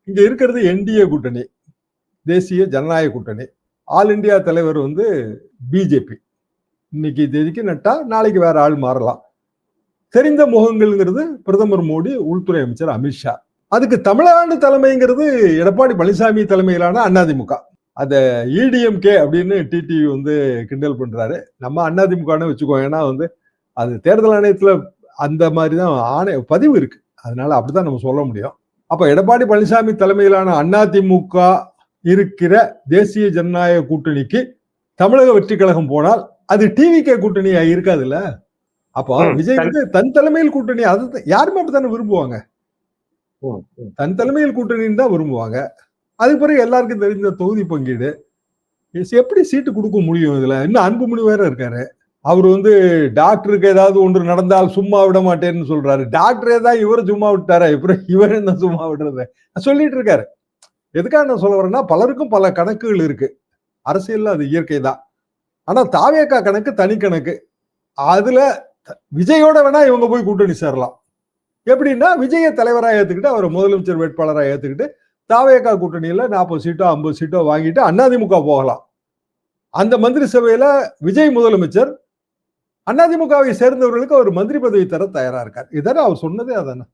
இங்க இருக்கிறது என்டிஏ கூட்டணி, தேசிய ஜனநாயக கூட்டணி. ஆல் இந்தியா தலைவர் பிஜேபி. இன்னைக்கு தேதிக்கு நட்டா நாளைக்கு வேற ஆள் மாறலாம். தெரிந்த முகங்கள்ங்கிறது பிரதமர் மோடி, உள்துறை அமைச்சர் அமித்ஷா. அதுக்கு தமிழ்நாடு தலைமைங்கிறது எடப்பாடி பழனிசாமி தலைமையிலான அதிமுக. அத இடிஎம்கே அப்படின்னு டிடிவி கிண்டல் பண்றாரு. நம்ம அதிமுகன்னு வச்சுக்கோ. ஏன்னா அது தேர்தல் ஆணையத்துல அந்த மாதிரிதான் பதிவு இருக்கு. அதனால அப்படிதான் நம்ம சொல்ல முடியும். அப்ப எடப்பாடி பழனிசாமி தலைமையிலான அதிமுக இருக்கிற தேசிய ஜனநாயக கூட்டணிக்கு தமிழக வெற்றி கழகம் போனால் அது டிவிகே கூட்டணி இருக்காதுல்ல. அப்போ விஜய் தன் தலைமையில் கூட்டணி, அது யாருமே அப்படித்தானே விரும்புவாங்க. தன் தலைமையில் கூட்டணின்னு தான் விரும்புவாங்க. அதுக்கு பிறகு எல்லாருக்கும் தெரிஞ்ச தொகுதி பங்கீடு, எப்படி சீட்டு கொடுக்க முடியும்? இதுல இன்னும் அன்புமணி வேற இருக்காரு. அவர் டாக்டருக்கு ஏதாவது ஒன்று நடந்தால் சும்மா விட மாட்டேன்னு சொல்றாரு. டாக்டரே தான் இவரை சும்மா விட்டாரா? இவர் என்ன சும்மா விடுறது சொல்லிட்டு இருக்காரு. எதுக்காக நான் சொல்ல வரேன்னா, பலருக்கும் பல கணக்குகள் இருக்கு. அரசியல்ல அது இயற்கை தான். ஆனா தாவேகா கணக்கு தனி கணக்கு. அதுல விஜயோட வேணா இவங்க போய் கூட்டணி சேரலாம். எப்படின்னா, விஜய தலைவராக ஏத்துக்கிட்டு அவர் முதலமைச்சர் வேட்பாளராக ஏத்துக்கிட்டு தாவேகா கூட்டணியில 40 சீட்டோ 50 சீட்டோ வாங்கிட்டு அதிமுக போகலாம். அந்த மந்திரி சபையில விஜய் முதலமைச்சர், அதிமுகவை சேர்ந்தவர்களுக்கு அவர் மந்திரி பதவி தர தயாரா இருக்கார். இதான அவர் சொன்னதே அதானே.